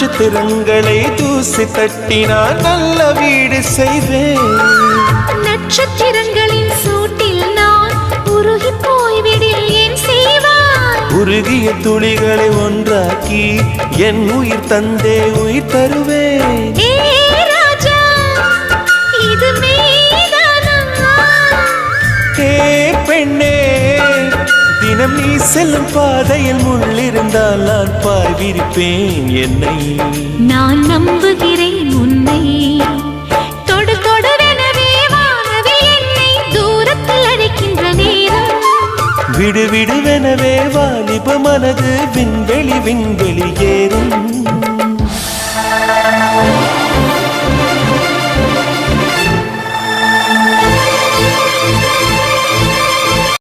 நட்சத்திரங்களை தூசி தட்டினால் நல்ல வீடு செய்வேன். நட்சத்திரங்களின் சூட்டில் நான் உருகி போய்விடில் ஏன் செய்வாய்? உருகிய துளிகளை ஒன்றாக்கி என் உயிர் தந்தே உயிர் தருவேன். பெண்ணே, தினம் நீ செல்லும் பாதையில் முள்ளிருந்தால் நான் பாய் விரிப்பேன். என்னை நான் நம்புகிறேன் உன்னை. தொடு தொடுவெனவே வானவில் என்னை தூரத்தில் அழைக்கின்ற நேரம். விடு விடுவெனவே வாலிப மனது விண்வெளி விண்வெளி ஏறும்.